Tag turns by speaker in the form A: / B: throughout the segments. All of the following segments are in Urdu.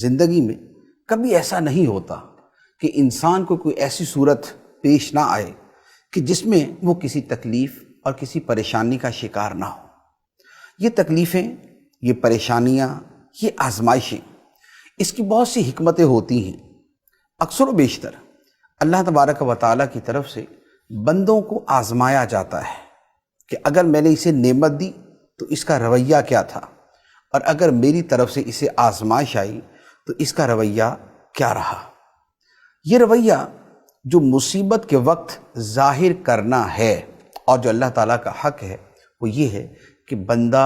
A: زندگی میں کبھی ایسا نہیں ہوتا کہ انسان کو کوئی ایسی صورت پیش نہ آئے کہ جس میں وہ کسی تکلیف اور کسی پریشانی کا شکار نہ ہو۔ یہ تکلیفیں، یہ پریشانیاں، یہ آزمائشیں، اس کی بہت سی حکمتیں ہوتی ہیں۔ اکثر و بیشتر اللہ تبارک و تعالیٰ کی طرف سے بندوں کو آزمایا جاتا ہے کہ اگر میں نے اسے نعمت دی تو اس کا رویہ کیا تھا، اور اگر میری طرف سے اسے آزمائش آئی تو اس کا رویہ کیا رہا۔ یہ رویہ جو مصیبت کے وقت ظاہر کرنا ہے اور جو اللہ تعالیٰ کا حق ہے وہ یہ ہے کہ بندہ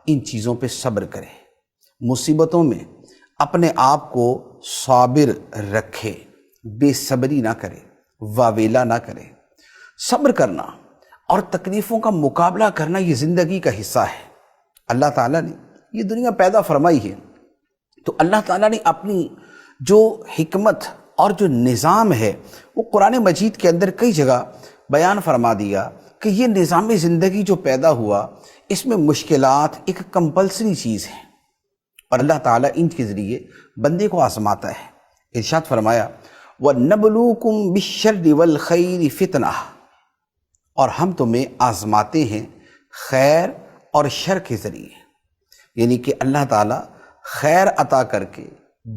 A: ان چیزوں پہ صبر کرے، مصیبتوں میں اپنے آپ کو صابر رکھے، بے صبری نہ کرے، واویلا نہ کرے۔ صبر کرنا اور تکلیفوں کا مقابلہ کرنا یہ زندگی کا حصہ ہے۔ اللہ تعالیٰ نے یہ دنیا پیدا فرمائی ہے تو اللہ تعالیٰ نے اپنی جو حکمت اور جو نظام ہے وہ قرآن مجید کے اندر کئی جگہ بیان فرما دیا کہ یہ نظام زندگی جو پیدا ہوا اس میں مشکلات ایک کمپلسری چیز ہے، اور اللہ تعالیٰ ان کے ذریعے بندے کو آزماتا ہے۔ ارشاد فرمایا وَنَبْلُوكُمْ بِالشَّرِّ وَالْخَيْرِ فِتْنَةً، اور ہم تمہیں آزماتے ہیں خیر اور شر کے ذریعے، یعنی کہ اللہ تعالیٰ خیر عطا کر کے،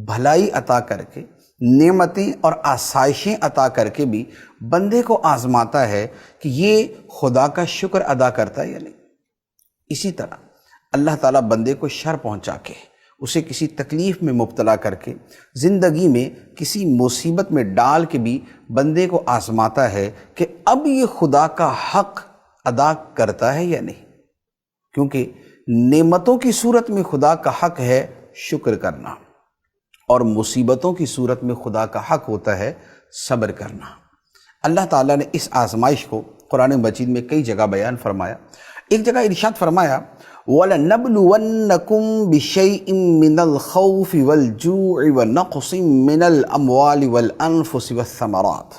A: بھلائی عطا کر کے، نعمتیں اور آسائشیں عطا کر کے بھی بندے کو آزماتا ہے کہ یہ خدا کا شکر ادا کرتا ہے یا نہیں۔ اسی طرح اللہ تعالیٰ بندے کو شر پہنچا کے، اسے کسی تکلیف میں مبتلا کر کے، زندگی میں کسی مصیبت میں ڈال کے بھی بندے کو آزماتا ہے کہ اب یہ خدا کا حق ادا کرتا ہے یا نہیں، کیونکہ نعمتوں کی صورت میں خدا کا حق ہے شکر کرنا، اور مصیبتوں کی صورت میں خدا کا حق ہوتا ہے صبر کرنا۔ اللہ تعالیٰ نے اس آزمائش کو قرآن مجید میں کئی جگہ بیان فرمایا۔ ایک جگہ ارشاد فرمایا وَلَنَبْلُوَنَّكُمْ بِشَيْءٍ مِّنَ الْخَوْفِ وَالْجُوعِ وَنَقْصٍ مِّنَ الْأَمْوَالِ وَالْأَنفُسِ وَالثَّمَرَاتِ،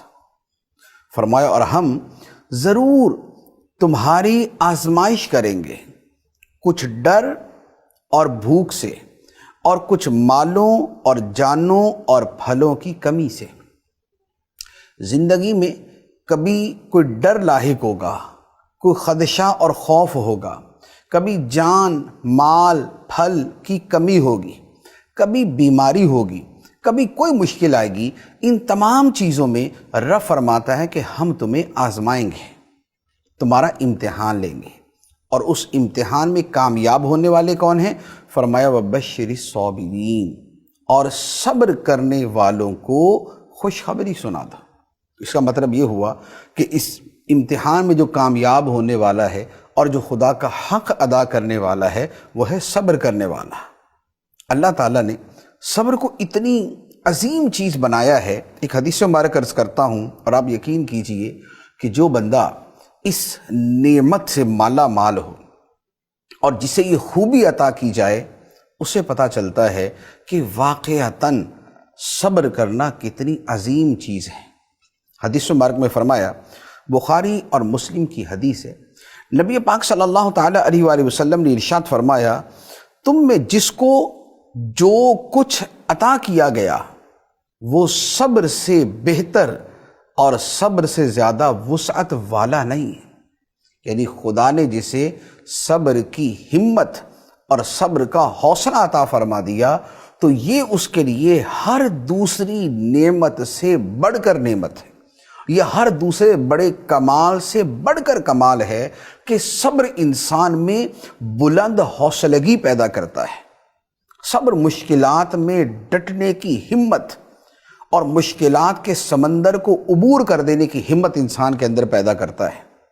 A: فرمایا اور ہم ضرور تمہاری آزمائش کریں گے کچھ ڈر اور بھوک سے، اور کچھ مالوں اور جانوں اور پھلوں کی کمی سے۔ زندگی میں کبھی کوئی ڈر لاحق ہوگا، کوئی خدشہ اور خوف ہوگا، کبھی جان، مال، پھل کی کمی ہوگی، کبھی بیماری ہوگی، کبھی کوئی مشکل آئے گی۔ ان تمام چیزوں میں رب فرماتا ہے کہ ہم تمہیں آزمائیں گے، تمہارا امتحان لیں گے، اور اس امتحان میں کامیاب ہونے والے کون ہیں؟ فرمایا وَبَشِّرِ الصَّابِرِينَ، اور صبر کرنے والوں کو خوشخبری سنا دو۔ اس کا مطلب یہ ہوا کہ اس امتحان میں جو کامیاب ہونے والا ہے اور جو خدا کا حق ادا کرنے والا ہے وہ ہے صبر کرنے والا۔ اللہ تعالیٰ نے صبر کو اتنی عظیم چیز بنایا ہے۔ ایک حدیث مبارک عرض کرتا ہوں، اور آپ یقین کیجئے کہ جو بندہ اس نعمت سے مالا مال ہو اور جسے یہ خوبی عطا کی جائے، اسے پتہ چلتا ہے کہ واقعتاً صبر کرنا کتنی عظیم چیز ہے۔ حدیث مبارک میں فرمایا، بخاری اور مسلم کی حدیث ہے، نبی پاک صلی اللہ تعالیٰ علیہ وآلہ وسلم نے ارشاد فرمایا تم میں جس کو جو کچھ عطا کیا گیا وہ صبر سے بہتر اور صبر سے زیادہ وسعت والا نہیں ہے، یعنی خدا نے جسے صبر کی ہمت اور صبر کا حوصلہ عطا فرما دیا تو یہ اس کے لیے ہر دوسری نعمت سے بڑھ کر نعمت ہے، یہ ہر دوسرے بڑے کمال سے بڑھ کر کمال ہے کہ صبر انسان میں بلند حوصلگی پیدا کرتا ہے۔ صبر مشکلات میں ڈٹنے کی ہمت اور مشکلات کے سمندر کو عبور کر دینے کی ہمت انسان کے اندر پیدا کرتا ہے۔